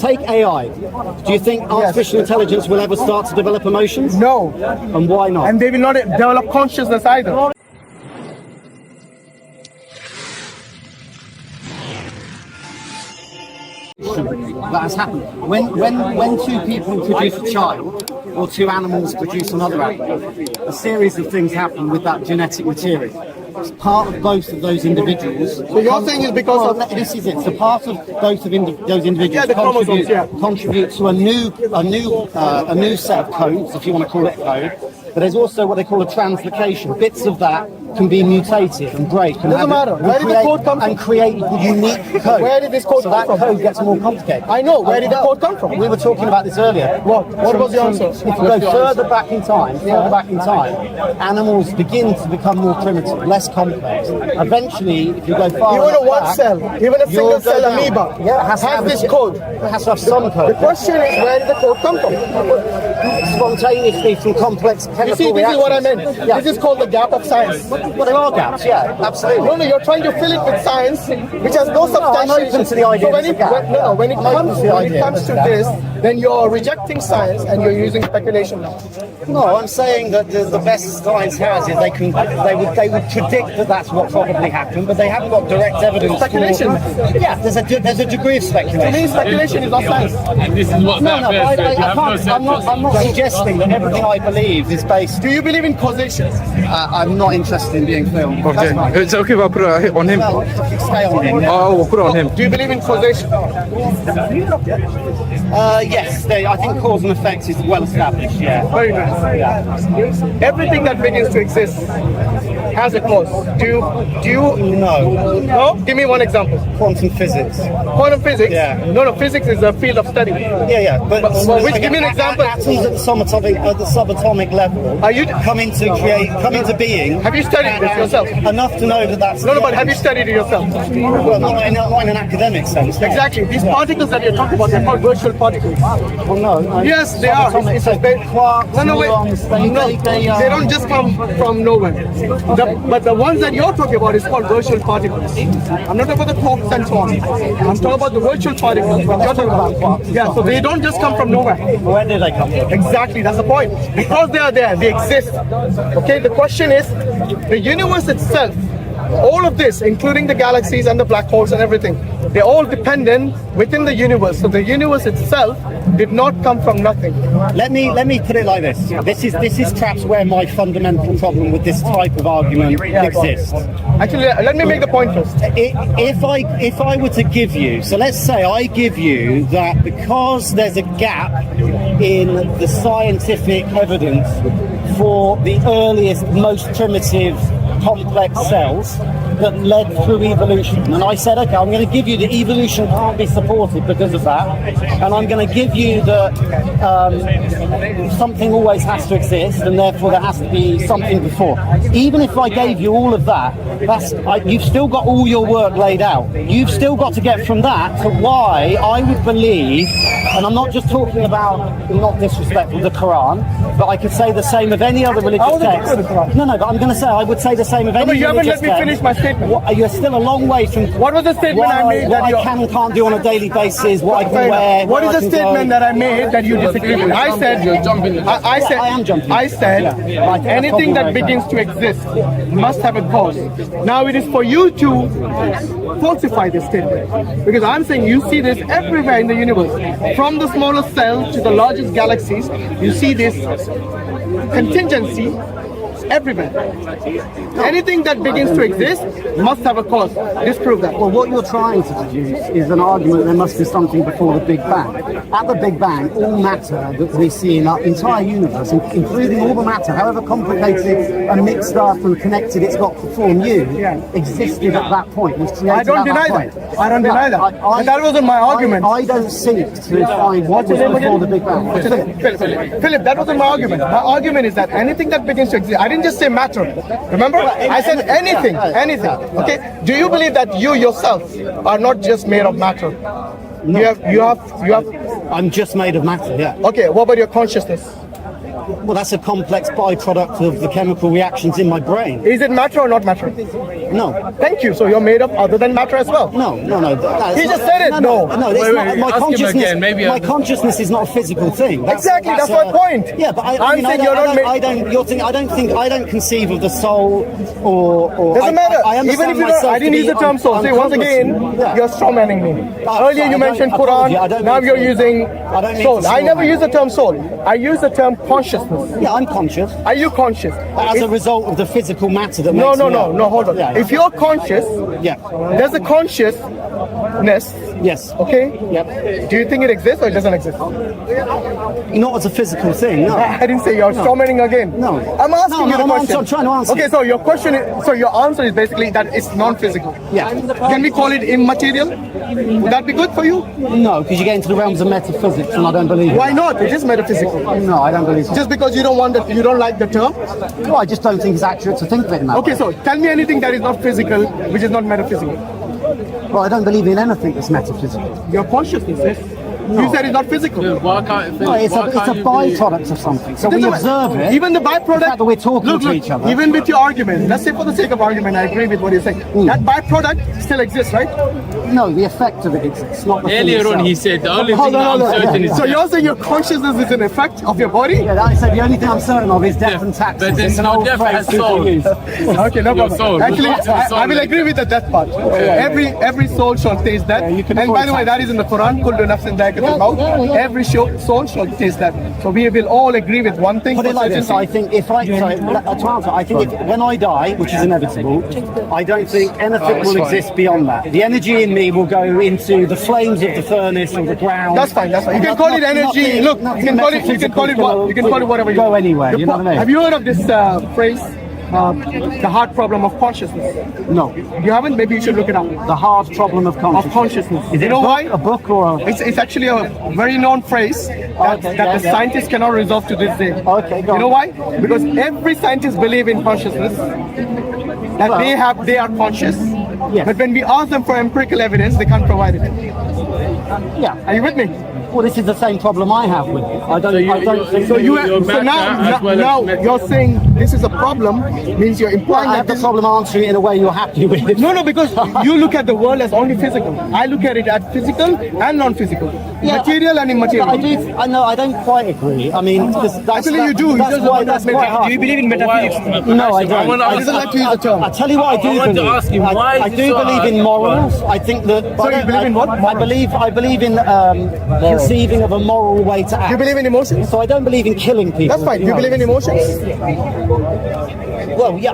Take AI. Do you think artificial intelligence will ever start to develop emotions? No. And why not? And they will not develop consciousness either. That has happened. When two people produce a child, or two animals produce another animal, a series of things happen with that genetic material. It's part of both of those individuals. So you're saying it's because of this is it. So part of both of those individuals the chromosomes, contribute to a new set of codes, if you want to call it code. But there's also what they call a translocation. Bits of that can be mutated and break. And doesn't matter. Where did the code come from? And create unique code. Where did this code come from? So that code gets more complicated. I know. Where did the code come from? We were talking about this earlier. What was the answer? If you go further back in time, animals begin to become more primitive, less complex. Eventually, if you go far even enough a one back, cell, even a single cell amoeba has this code. It has to have some code. The question is, where did the code come from? Spontaneously from complex chemical You see, this is what I meant. Yeah. This is called the gap of science. Well, there are gaps, yeah, absolutely. No, you're trying to fill it with science, which has no substantiation. I'm open to the idea. So when it comes to this, then you're rejecting science and you're using speculation now. No, I'm saying that the best science has is they would predict that that's what probably happened, but they haven't got direct evidence. Speculation. Yeah, there's a degree of speculation. To me, speculation is not science. And this is what I'm not suggesting that everything I believe is based. Do you believe in causation? I'm not interested in being filmed. Okay, it's okay if I put it on him. Well, stay on him. Oh, we'll put it on him. Do you believe in causation? Yes, I think cause and effect is well established. Yeah. Very nice. Everything that begins to exist has a cause. Do you? No. No? Give me one example. Quantum physics. Quantum physics? Yeah. No, physics is a field of study. Yeah. But give me an example. Atoms at the subatomic level Are you come into being. Have you studied this yourself? Enough to know that that's. No, but have you studied it yourself? Well, not in an academic sense. No. Exactly. These particles that you're talking about, they're called virtual particles. Well, no. Yes, they are. It's a quarks, neurons, they don't just come from nowhere. But the ones that you're talking about is called virtual particles. I'm not talking about the quarks and so on. I'm talking about the virtual particles. What you're talking about quarks. Yeah, so they don't just come from nowhere. Where do they come from? Exactly, that's the point. Because they are there, they exist. Okay, the question is, the universe itself, all of this, including the galaxies and the black holes and everything, they're all dependent within the universe. So the universe itself did not come from nothing. Let me put it like this. This is perhaps where my fundamental problem with this type of argument exists. Actually, let me make the point first. If I were to give you, so let's say I give you that because there's a gap in the scientific evidence for the earliest, most primitive complex cells that led through evolution, and I said, okay, I'm going to give you the evolution can't be supported because of that, and I'm going to give you that something always has to exist, and therefore there has to be something before. Even if I gave you all of that, you've still got all your work laid out. You've still got to get from that to why I would believe, and I'm not just talking about, not disrespectful, the Quran, but I could say the same of any other religious text. No, but I'm going to say I would say the same of any religious text. You haven't let me finish my statement. You're still a long way from. What was the statement I made? What I can and can't do on a daily basis. What I can wear. What is the statement that I made that you disagree with? I said you're jumping. I am jumping. I said anything that begins to exist must have a cause. Now it is for you to falsify this statement, because I'm saying you see this everywhere in the universe, from the smallest cell to the largest galaxies. You see this contingency everywhere. Anything that begins to exist must have a cause. Disprove that. Well, what you're trying to deduce is an argument there must be something before the Big Bang. At the Big Bang, all matter that we see in our entire universe, including all the matter, however complicated and mixed up and connected it's got to form you, existed at that point. Was created I don't deny that. I don't deny that. And that wasn't my argument. I don't seek to find what was before the Big Bang. Philip, that wasn't my argument. My argument is that anything that begins to exist, I didn't just say matter. Remember? I said anything. Okay? Do you believe that you yourself are not just made of matter? No. You have. I'm just made of matter, yeah. Okay, what about your consciousness? Well, that's a complex byproduct of the chemical reactions in my brain. Is it matter or not matter? No. Thank you. So you're made up other than matter as well. No. He just said it. No. It's Wait, not, my ask him consciousness. again, maybe my consciousness is not a physical thing. Exactly, that's my point. Yeah, but I'm saying you're not I don't conceive of the soul or. Doesn't matter. I Even understand if you don't, myself I didn't to use be the term soul. See, once again, yeah. you're strawmanning me. Earlier you mentioned I told Quran. you, I don't Now mean you're to- using I don't mean soul. to I never strawman. use the term soul. I use the term consciousness. Yeah, I'm conscious. Are you conscious? As a result of the physical matter that No, makes me up. hold on. Yeah. If you're conscious, Yeah. there's a consciousness, Yes. okay? Yep. Do you think it exists or it doesn't exist? Not as a physical thing. No. I didn't say you're strawmanning again. No. I'm asking you the question. I'm trying to answer. Okay, so your question is, so your answer is basically that it's non-physical. Yeah. Can we call it immaterial? Would that be good for you? No, because you get into the realms of metaphysics, and I don't believe. Why not? It is metaphysical. No, I don't believe so. Just because you don't like the term? No, I just don't think it's accurate to think of it in that Okay, way. so tell me anything that is not physical, which is not metaphysical. Well, I don't believe in anything that's metaphysical. Your consciousness is. You said it's not physical. Why can't No, it's a byproduct of something. So we Doesn't observe matter. it. Even the byproduct. The fact that we're talking look, to each other. Even with your argument, let's say for the sake of argument, I agree with what you're saying. That byproduct still exists, right? No, the effect of it exists, not the thing Earlier on, itself. he said the only Hold thing on. I'm certain is So you're saying your consciousness is an effect of your body? Yeah, I said the only thing I'm certain of is death and taxes. But there's It's an no old death phrase and people soul. use. Okay, no Your problem. soul. Actually, Your soul. I will agree with the death part. Every soul shall taste that. you can And by avoid the way, that is in the Quran. Kullu nafsin dha'iqatul maut. Every soul shall taste that. So we will all agree with one thing. Put it for like this, certain. I think if I, sorry, to answer, I think when I die, which is inevitable, I don't think anything will exist beyond that. The energy in me will go into the flames of the furnace or the ground. That's fine. You can call it energy. Look, you can call it whatever you go want. anywhere. You know what I mean? Have you heard of this phrase, the hard problem of consciousness? No, You haven't? Maybe you should look it up. the hard problem of consciousness. Is Is it you know why? a book or a? It's actually a very known phrase that yeah, the yeah. scientists cannot resolve to this day. Okay, go You know on. why? Because every scientist believes in consciousness, that they are conscious. Yes. But when we ask them for empirical evidence, they can't provide it. Yeah. Are you with me? Well, this is the same problem I have with it. I don't think. So You're matter as well as now matter. you're saying this is a problem, means you're implying I that have the this problem answering it in a way you're happy with. No, because you look at the world as only physical. I look at it as physical and non-physical, Yeah, material and immaterial. I do. I know. I don't quite agree. I mean, that's, Actually, you do. That's You why. just That's don't quite admit it. hard. Do you believe in metaphysics? No, I I don't. wanna I ask- doesn't like to use the term. I tell you what I do I want to believe. ask you, why is I it do so believe hard? in morals. I think that. So you believe in what? I believe in conceiving of a moral way to act. You believe in emotions? So I don't believe in killing people. That's fine. You believe in emotions? Well, yeah,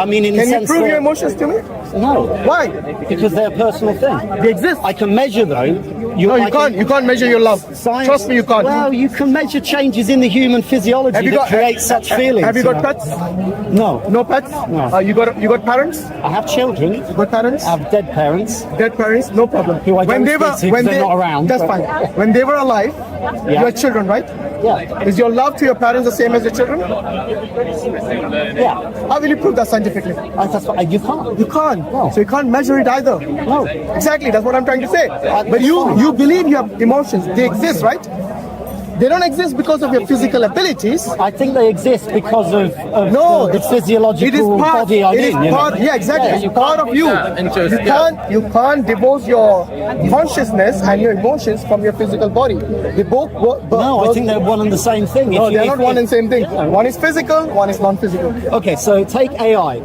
I mean, in the Can you sense prove that, your emotions to me? No, Why? because they're a personal thing. They exist. I can measure though. No, you can't. You can't measure your love. Science, Trust me, you can't. Well, you can measure changes in the human physiology that create such feelings. Have you got know. pets? No. No pets? No. You got parents? I have children. You got parents? I have dead parents. Dead parents? No problem. Who I don't speak to 'cause they're not around, That's but- fine. When they were alive, Yeah. you had children, right? Yeah. Is your love to your parents the same as your children? Yeah. How will you prove that scientifically? That's what, you can't. You can't. No. So you can't measure it either. No. Exactly. That's what I'm trying to say. But you believe you have emotions. They exist, right? They don't exist because of your physical abilities. I think they exist because of No, the physiological it is part. body I'm It is in. you know. part. Yeah, exactly. Yeah. It's part of you. You can't divorce your consciousness and your emotions from your physical body. They both. No, I think they're one and the same thing. No, they're not one and same thing. One is physical, one is non-physical. Okay, so take AI.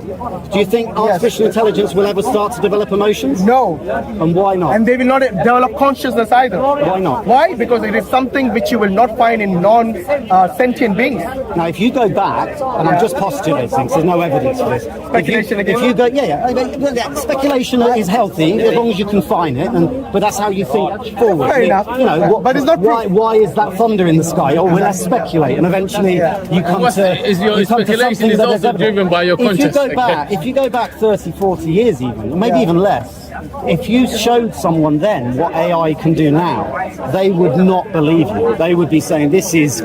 Do you think artificial intelligence will ever start to develop emotions? No, And why not? and they will not develop consciousness either. Why not? Why? Because it is something which you will not find in non-sentient beings. Now, if you go back, and I'm just postulating, so there's no evidence for this. Speculation If again. you go, yeah, speculation is healthy as long as you can find it, but that's how you think forward. Fair enough. You know, But it's not why is that thunder in the sky? Oh, well, let's speculate, and eventually you come to. Is your you come to speculation something is that also there's evidence. driven by your conscience? If you go back 30, 40 years even, maybe even less. If you showed someone then what AI can do now, they would not believe you. They would be saying this is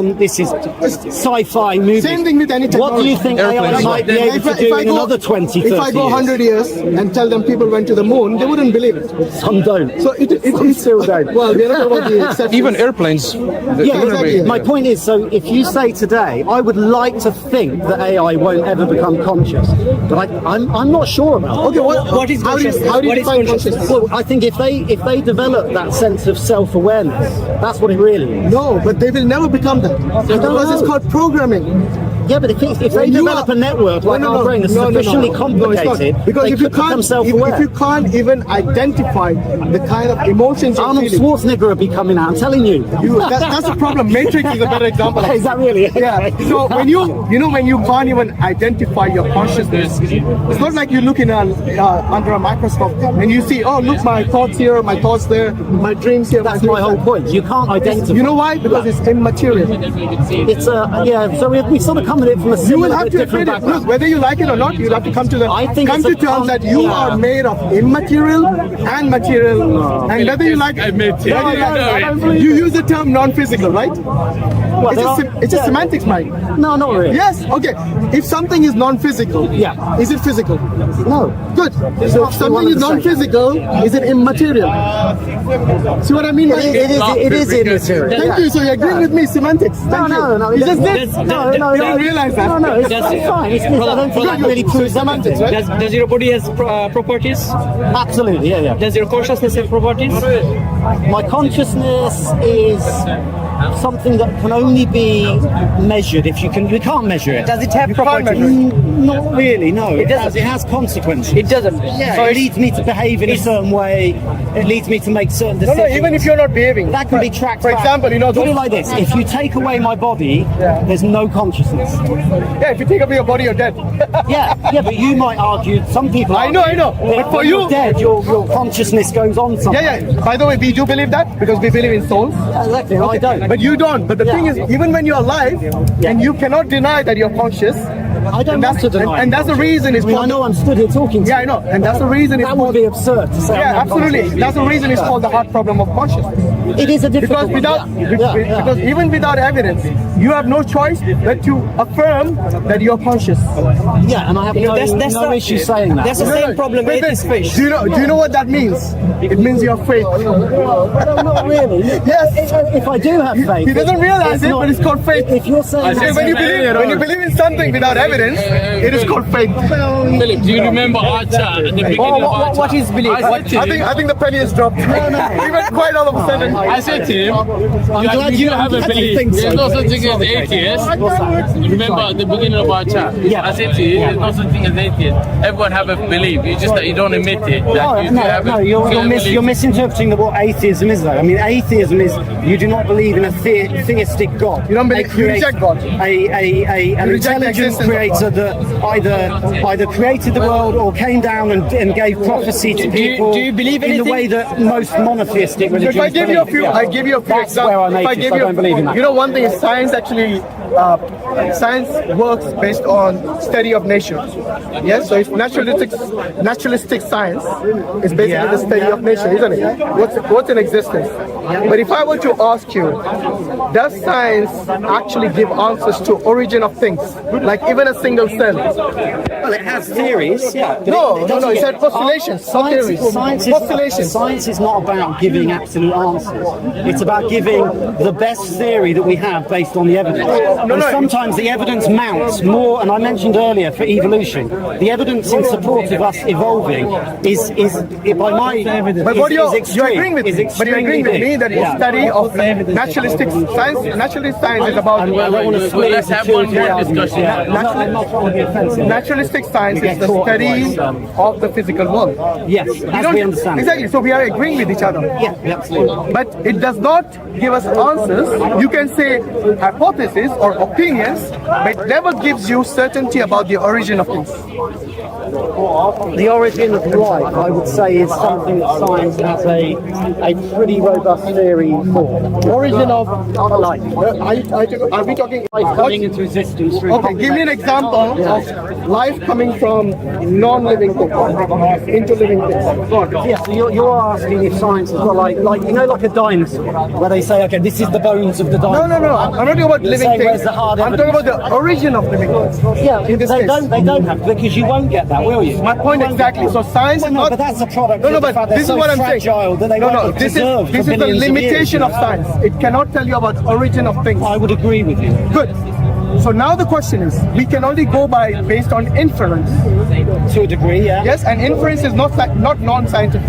this is sci-fi movie. Same thing with any What do you think AI Airplanes. might be able to do in another 20, 30 If I go years? 100 years and tell them people went to the moon, they wouldn't believe it. Some don't. So it still died. Well, we're not about the exceptions. Even airplanes. Yeah, exactly. my point is, so if you say today, I would like to think that AI won't ever become conscious, but I'm not sure about it. Okay, What is how do you consciousness? define consciousness? Well, I think if they develop that sense of self-awareness, that's what it really is. No, but they will never become that because it's called programming. Yeah, but if they You develop are- a network like our brain that's sufficiently it's not. complicated, Because they if you could become can't, self-aware. if you can't even identify the kind of emotions you're Arnold feeling, Schwarzenegger would be coming out. I'm telling you. that's the problem. Matrix is a better example. Is that really? Yeah. So when when you can't even identify your consciousness, it's not like you look in under a microscope and you see, oh, look, my thoughts here, my thoughts there, my dreams here. That's my my whole point. You can't identify. You know why? Because it's immaterial. It's so we sort of come at it from a You similar will have but to different admit it. background. Look, whether you like it or not, you'll have to come to it's a terms that you yeah. are made of immaterial and material. And whether you like it, you use the term non-physical, right? Well, It's just semantics, Mike. No, not really. Yes, okay. If something is non-physical, Yeah. is it physical? No. Good. It's So not if the one something is and the same. non-physical, is it immaterial? See what I mean? Mike? It is immaterial. Thank you. So you're agreeing with me, semantics. Thank you. No. You just did. No. You don't realize that. No, it's fine. It's, I don't think that really proves semantics, anything. right? Does your body has properties? Absolutely, yeah. Does your consciousness have properties? My consciousness is something that can only be measured if you can't measure it. Does it have You can't properties? measure Not really, no. It has consequences. It doesn't. Yeah, So it leads me to behave in a certain way. It leads me to make certain No, decisions. even if you're not behaving. That can be tracked For back. example, Put it like this: if you take away my body, there's no consciousness. Yeah, if you take away your body, you're dead. Yeah, but you might argue. Some people. I know. argue But that for when you- you're dead, your consciousness goes on somewhere. Yeah. By the way, we do believe that because we believe in souls. Exactly. I don't. But you don't. But the Yeah. thing is, even when you're alive, and you cannot deny that you're conscious, I don't want to deny. and that's the reason it's I mean, I called. know I'm stood here talking to Yeah, you. I know, and that's the reason it's That would called. be absurd to say. Yeah, I'm not absolutely. conscious. That's the reason it's called the hard problem of consciousness. It is a difficult Because one. because even without evidence, you have no choice but to affirm that you're conscious. Yeah, and I have no issue saying that. That's the same problem Wait, atheists face. Do you know what that means? It means you're fake. Not really. Yes. If I do have faith, He doesn't realize it, but it's called faith. If you're saying See, when you believe in something without evidence, it is called faith. Philip, do you remember our chat at the beginning of our chat? What is belief? I think the penny has dropped. He went quite all of a sudden. I said to him, glad you you- don't have a I'm glad you belief. think so. There's no such thing as atheist. Remember at the beginning of our chat? Yeah. I said to you, there's no such thing as atheist. Everyone have a belief. It's just that you don't admit it. That you do have a certain belief. you're misinterpreting what atheism is, though. I mean, atheism is you do not believe in a theistic God. You don't believe- you reject God. An You reject the intelligent existence of creator that either created the world or came down and gave prophecy to people do you believe in the anything? way that most monotheistic religions If I give you a few, believe. I give you a few That's examples. where I'm If I atheist. give I you, don't believe in that. You know, one thing is science actually. Science works based on study of nature. Yes, so it's naturalistic science is basically the study of nature, isn't it? What's in existence? But if I were to ask you, does science actually give answers to origin of things, like even a single cell? Well, it has theories, yeah. but No, doesn't it get- said postulations, not theories. Postulations. Science is not about giving absolute answers. It's about giving the best theory that we have based on the evidence. And sometimes the evidence mounts more, and I mentioned earlier for evolution, the evidence in support of us evolving is by my evidence, But what you're extreme, agreeing with is me, but you're agreeing with me that the study of naturalistic science is about I don't want to split Let's into have two or one three more arguments. discussion. Yeah, I'm not trying to be offensive. naturalistic science is the caught study of the physical world. Yes, as we understand. Exactly. So we are agreeing with each other. Yeah, absolutely. But it does not give us answers. You can say hypotheses or opinions, but it never gives you certainty about the origin of things. The origin of life, I would say, is something that science has a pretty robust theory for. Origin of Life. are we talking Life coming into existence through Okay, give me an example of life coming from non-living things into living things. Yeah, so you're asking if science has got like a dinosaur, where they say, okay, this is the bones of the dinosaur. No. I'm not talking about living saying things. where's the hard I'm talking about the origin of living things. Yeah, In this they case. don't have, because you won't get that, will you? My point exactly. So science Well, is no, not. but that's a product. No, of the but fact they're this so is what I'm saying. fragile that they won't This preserve is the for billions of years, limitation you of know? science. It cannot tell you about origin of things. I would agree with you. Good. So now the question is, we can only go by based on inference. To a degree, yeah. Yes, and inference is not non-scientific.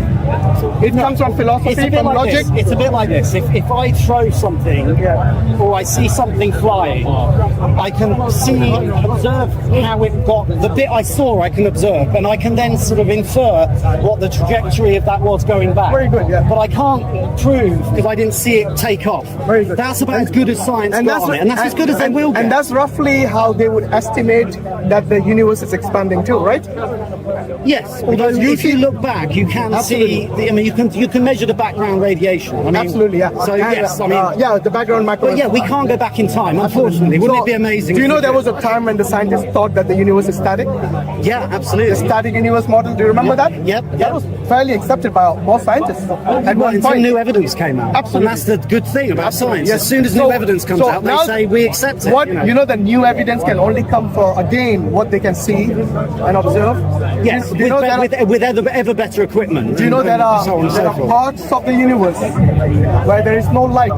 It comes from philosophy, It's a bit from like logic. this. It's a bit like this. If I throw something, Yeah. or I see something flying, I can observe how it got. The bit I saw, I can observe, and I can then sort of infer what the trajectory of that was going back. Very good, yeah. But I can't prove because I didn't see it take off. Very good. That's about as good as science got on it, and that's as good as they will get. And that's roughly how they would estimate that the universe is expanding too, right? Yes, although Because you if you see- look back, you can Absolutely. see. I mean, you can measure the background radiation. I mean, Absolutely, yeah. So And, yes, I mean, yeah, the background macro. but yeah, we can't go back in time, unfortunately. Wouldn't So, it be amazing? Do you if know we there could? was a time when the scientists thought that the universe is static? Yeah, absolutely. The static universe model. Do you remember that? Yep, That yep. was fairly accepted by most scientists at Well, one until point. new evidence came out. Absolutely. And that's the good thing about science. Yes. As soon as new evidence comes out, they now say we accept it. What you know, the new evidence can only come for again what they can see and observe. Yes, Do you know that? with ever better equipment. Do you know and there are, so on and there so are forth. parts of the universe where there is no light?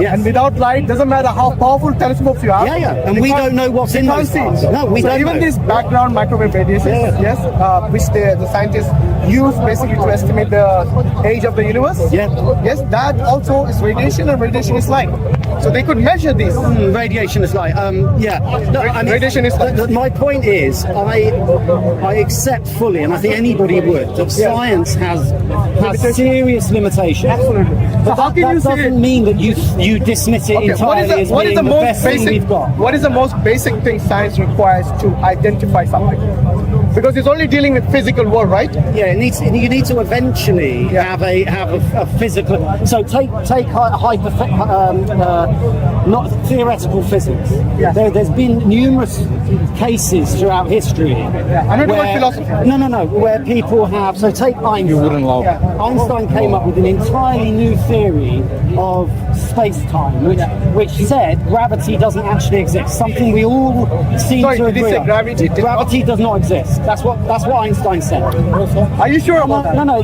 Yes. And without light, doesn't matter how powerful telescopes you have. Yeah, yeah. And they we can't- don't know what's they in can't those see. parts. No, we so don't even know. these background microwave radiations, Yeah. yes, which the scientists use basically to estimate the age of the universe. Yeah. Yes, that also is radiation, and radiation is light. So they could measure these. Radiation is light. Yeah. No, I mean, Radiation is light. my point is, I accept fully, and I think anybody would, that science has serious limitations. Absolutely. So But how that, can you that say? doesn't mean that you dismiss it Okay, entirely as what is being the the most best thing basic? we've got. What is the most basic thing science requires to identify something? Because it's only dealing with physical world, right? Yeah, you need to eventually have a physical. So take not theoretical physics. Yeah. There's been numerous cases throughout history. I don't know about philosophy. No. Where people have. So take Einstein. Einstein came up with an entirely new theory of space-time, which said gravity doesn't actually exist. Something we all seem Sorry, to did he agree say on. gravity did not- Gravity does not exist. That's what Einstein said. Are you sure about that? No.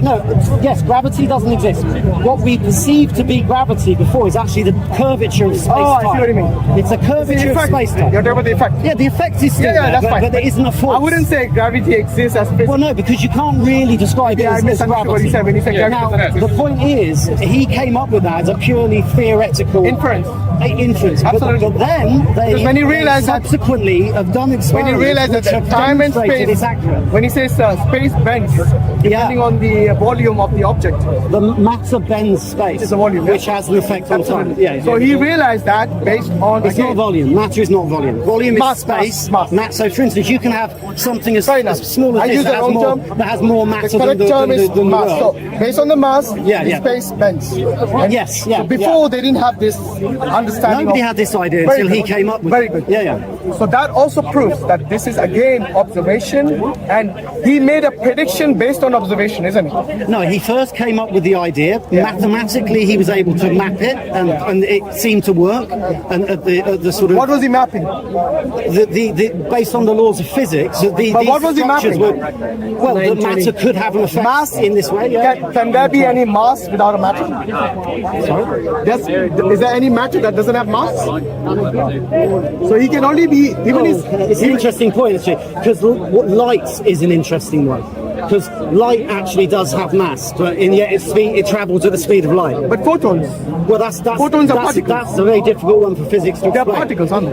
Yes, gravity doesn't exist. What we perceived to be gravity before is actually the curvature of space-time. Oh, I see what you mean. It's a The curvature of effect. space-time. You're talking about the effect. Yeah, the effect is still Yeah, there, that's but, fine. but there isn't a force. I wouldn't say gravity exists as physics. Well, no, because you can't really describe Yeah, I it as misunderstood gravity. what he said when he said gravity Now, doesn't exist. the point is, he came up with that as a purely theoretical Inference. Inference. Absolutely. But then they, Because when he realized that- subsequently have done When experiments you realize that which have time and demonstrated space, it's accurate. when he says space bends, depending on the volume of the object, The matter bends space, It's a volume, which yeah. has an effect on time. Yeah. So he realized that based on It's not volume. Matter is not volume. Volume is Mass, space. mass. So, for instance, you can have something as Fair enough. small as I this use the that has, wrong more, term. that has more the matter correct term is than the mass. So world. based on the mass, Yeah, the yeah. space bends. And Yes, yeah, So before yeah. they didn't have this understanding. Nobody of- had this idea Very until he good. came up with Very it. good. Yeah. So that also proves that this is again observation, and he made a prediction based on observation, isn't it? No, he first came up with the idea. Mathematically, he was able to map it, and it seemed to work. And at the sort of What was he mapping? based on the laws of physics, But these what was he structures mapping? well, the matter could have an effect Mass in this way. Yeah. Can there be any mass without a matter? Is there any matter that doesn't have mass? So he can only be even his. It's an interesting point, actually, because light is an interesting one. Because light actually does have mass, but yet it travels at the speed of light. But photons, Well, that's Photons are particles. That's a very difficult one for physics to they're explain. particles, aren't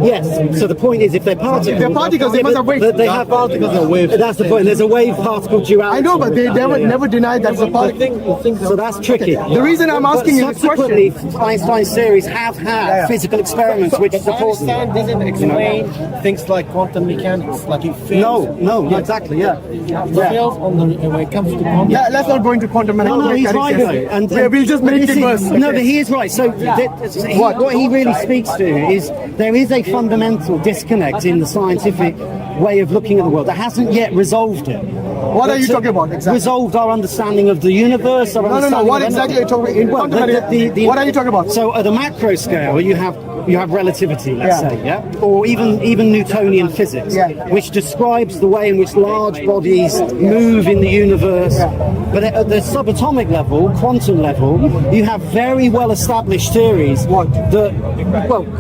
they? Yes. So the point is, if they're particles, If they're particles, they must have waves. They have particles or waves. That's the point. There's a wave-particle duality. I know, but they never denied that it's a particle. So that's tricky. The reason I'm asking you But this question. subsequently, Einstein's theories have had physical experiments which support them. Einstein doesn't explain things like quantum mechanics, like he fails. No, exactly, yeah. He fails on the when it comes to quantum. Yeah, let's not go into quantum No, mechanics. he's right though. And we'll just but make you it see- worse. No, but he is right. So what he really speaks to is there is a fundamental disconnect in the scientific way of looking at the world that hasn't yet resolved it. What are you talking about exactly? Resolved our understanding of the universe. Our No. understanding What of exactly are you talking about? What are you talking about? So at a macro scale, you have relativity, let's Yeah. say, yeah, or even Newtonian physics, Yeah. which describes the way in which large bodies move in the universe. But at the subatomic level, quantum level, you have very well established theories. What?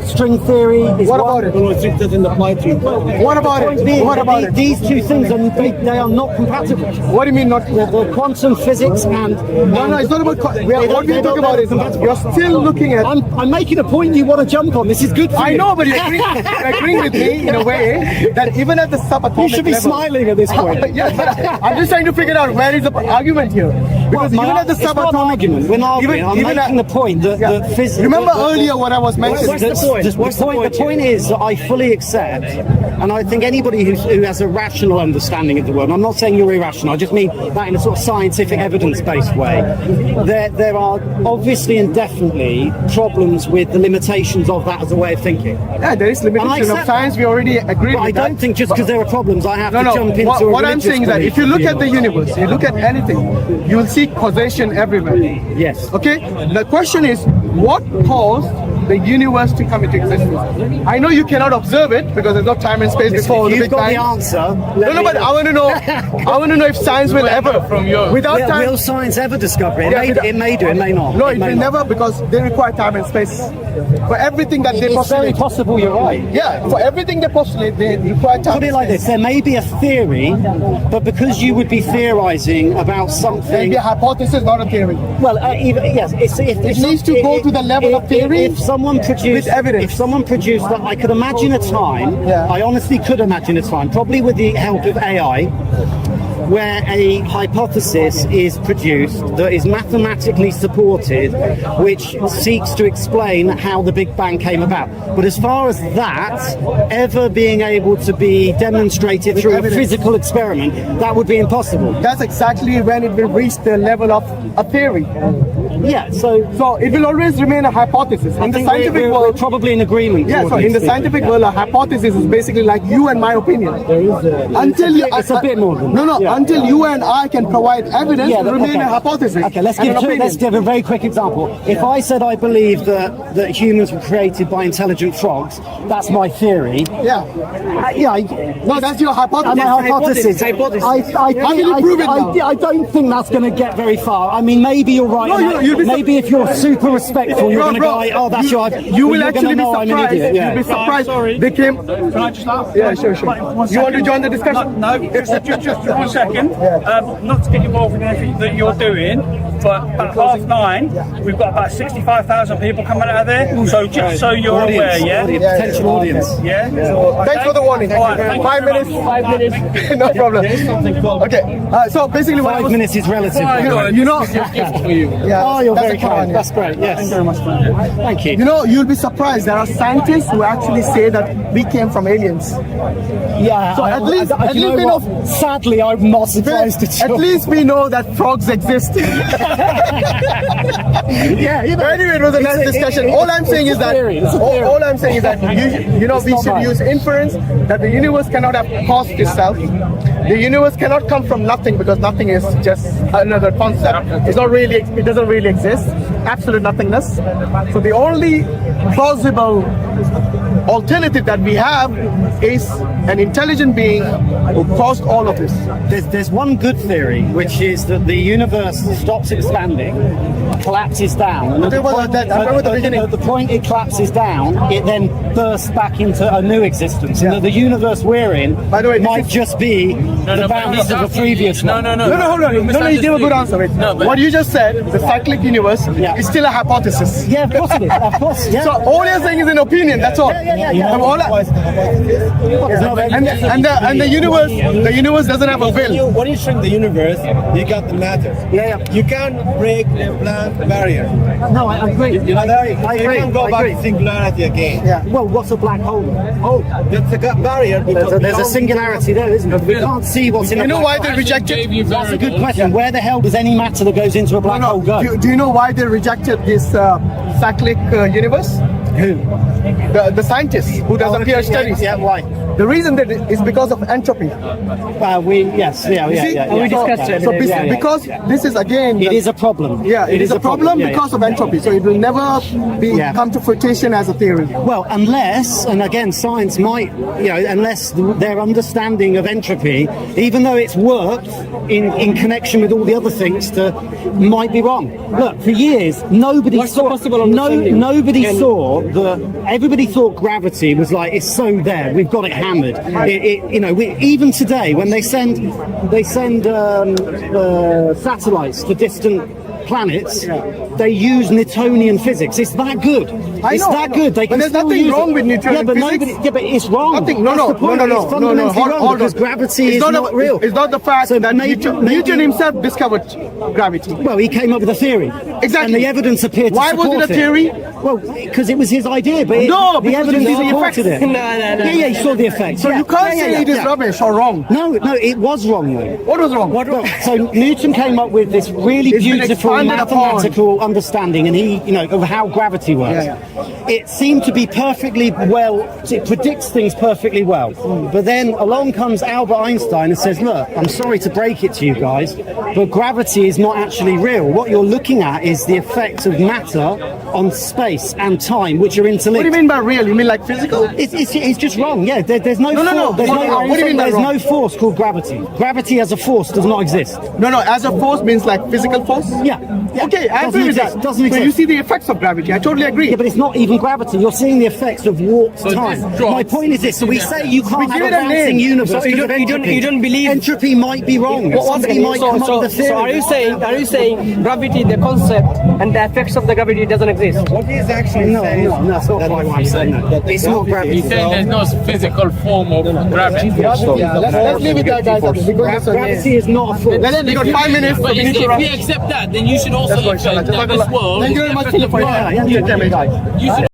String theory is What one. about it? No, it doesn't apply to you. What about it? What about it? These two things they are not compatible. What do you mean not? The quantum physics and No, it's not about. What we're talking about is you're still looking at. I'm making a point you want to jump on. This is good for I you. know, but you're agreeing with me in a way that even at the subatomic You should be level, smiling at this point. Yes, but I'm just trying to figure out where is the argument here. Because Well, even at the it's not an subatomic, argument. We're not arguing. I'm making the point that physics. Remember earlier what I was mentioning? The point is that I fully accept, and I think anybody who has a rational understanding of the world, I'm not saying you're irrational, I just mean that in a sort of scientific evidence-based way, there are obviously and definitely problems with the limitations of that as a way of thinking. Yeah, there is limitation of accept science. We already agreed But I with that. don't think just because there are problems, I have to jump into a What I'm religious saying is that belief if you look to at the universe, you look at anything, you will see causation everywhere. Yes. Okay? The question is, what caused the universe to come into existence? I know you cannot observe it because there's no time and space before the You've Big got Bang. the answer. No, but I want to know. I want to know if science will ever, from your- without time. Will science ever discover it? Yeah, It may do, it may not. No, it may will not. never because they require time and space. For everything that they It's very postulate. possible you're right. Yeah, for everything they postulate, they require time Put it and like space. this: there may be a theory, but because you would be theorizing about something. Maybe a hypothesis, not a theory. Well, yes, it needs to go to the level of theory If someone produced, with evidence. if someone produced that, I could imagine a time. Yeah. I honestly could imagine a time, probably with the help of AI, where a hypothesis is produced that is mathematically supported, which seeks to explain how the Big Bang came about. But as far as that ever being able to be demonstrated through a evidence. physical experiment, that would be impossible. That's exactly when it will reach the level of a theory. Yeah, so So it will always remain a hypothesis. I In the think scientific we're world, probably in agreement. yeah, so in the scientific world, a hypothesis is basically like you and my opinion. Until you, It's a bit more than no, that, yeah. until you and I can provide evidence, it will remain a hypothesis. Okay, let's and an opinion. give a very quick example. If I said I believe that humans were created by intelligent frogs, that's my theory. Yeah. No, that's your hypothesis. My hypothesis. How can you prove it now? I don't think that's going to get very far. I mean, maybe you're right. No, and you'll be maybe if you're super respectful, you're going to go, oh, that's your. You will you're gonna actually be know I'm an surprised. idiot. Yeah. You'll be surprised. Sorry. They came. Can I just ask? Yeah, sure. You want to join the discussion? No, just 1 second. Not to get involved in anything that you're doing, but at 9:30, we've got about 65,000 people coming out of there. So just so you're aware, yeah? Potential audience. Yeah? Thanks for the warning. All right, thank you 5 very minutes. much. 5 minutes. No problem. Okay. So basically, what I 5 was, minutes is relative. by the way. you know, Oh, you're that's very a Quran, kind. yeah. That's great. Yes. Thank you very much. Thank you. You know, you'll be surprised. There are scientists who actually say that we came from aliens. Yeah. So at least you know we what? know. Sadly, I'm not surprised at At all. least we know that frogs exist. Yeah. Anyway, it was a nice discussion. All I'm saying is that all I'm saying is that you know we not should right. use inference that the universe cannot have caused itself. The universe cannot come from nothing because nothing is just another concept. It's not really. It doesn't really exist. Absolute nothingness. So the only plausible alternative that we have is an intelligent being who caused all of this. There's one good theory, which is that the universe stops expanding, collapses down, and Okay, well, that- I remember the beginning. at the point it collapses down, it then bursts back into a new existence, and Yeah. that the universe we're in By the way, this might is- just be the boundaries of the previous one. No, hold on. No, you gave a good answer. Wait. No, but- What you just said, the cyclic universe, Yeah. is still a hypothesis. Yeah, of course it is. Of course, yeah. So all you're saying is an opinion. That's all. yeah. All I- and the universe doesn't have a will. When you shrink the universe, you got the matter. Yeah. You can't break the blank barrier. No, I agree. You know that? I You agree. can't go I back agree. to singularity again. Yeah. Well, what's a black hole? Oh, that's a barrier. There's a singularity there, isn't there? We can't see what's in a You know black why hole. they rejected? Gave you That's a good variables. question. Where the hell does any matter that goes into a black hole go? Do you know why they rejected this cyclic universe? Who? The scientists who does appear studies. Yeah, why? The reason that is because of entropy. Yeah. We discussed it. So Yeah. because this is again, It is a problem. yeah, it is a problem Yeah, because of entropy. So it will never come to fruition as a theory. Well, unless, and again, science might, unless their understanding of entropy, even though it's worked in connection with all the other things, might be wrong. Look, for years, nobody What's the saw, possible understanding? nobody saw everybody thought gravity was like, it's so there, we've got it hammered. Even today, when they send satellites to distant planets, they use Newtonian physics. It's that good. It's that good. They can But there's still nothing use wrong it. with Newtonian physics. But it's wrong. Nothing. That's No. the point. It's fundamentally wrong Hold because on. gravity It's is not real. It's not the fact So that maybe- Newton himself discovered gravity. Well, he came up with a theory. Exactly. And the evidence appeared to Why was support it a theory? Well, because it was his idea, but No, the because evidence you see the supported effects. it. No. Yeah, you saw the effects. So you can't say it is rubbish or wrong. No, it was wrong though. What was wrong? Well, so Newton came up with this really It's been beautiful expanded upon. mathematical understanding, and of how gravity works. Yeah. It seemed to be perfectly well. It predicts things perfectly well. But then along comes Albert Einstein and says, "Look, I'm sorry to break it to you guys, but gravity is not actually real. What you're looking at is the effect of matter on space and time, which are interlinked." What do you mean by real? You mean like physical? It's just wrong. Yeah, there's no No. force. There's What do you mean by there's wrong? no force called gravity. Gravity as a force does not exist. No. As a force means like physical force. Yeah. Okay, I Doesn't agree with exist, that. doesn't So exist. you see the effects of gravity. I totally agree. Yeah, but it's not even gravity. You're seeing the effects of warped So time. this drops. My point is this: so we say you can't have give a it a bouncing name. universe. So you because of don't- you don't- entropy. you don't believe- entropy might be wrong. Somebody might come up with a theory. So are you saying gravity, the concept, and the effects of the gravity doesn't exist? What he's actually No, saying that's not quite what I'm saying. It's not gravity. He's saying there's no physical form of gravity. Let's leave it there, guys. Gravity is not a force. We got 5 minutes. But We need to if wrap. we accept that, then you should also accept that this world Thank you very much for your Yeah, time. yeah, you should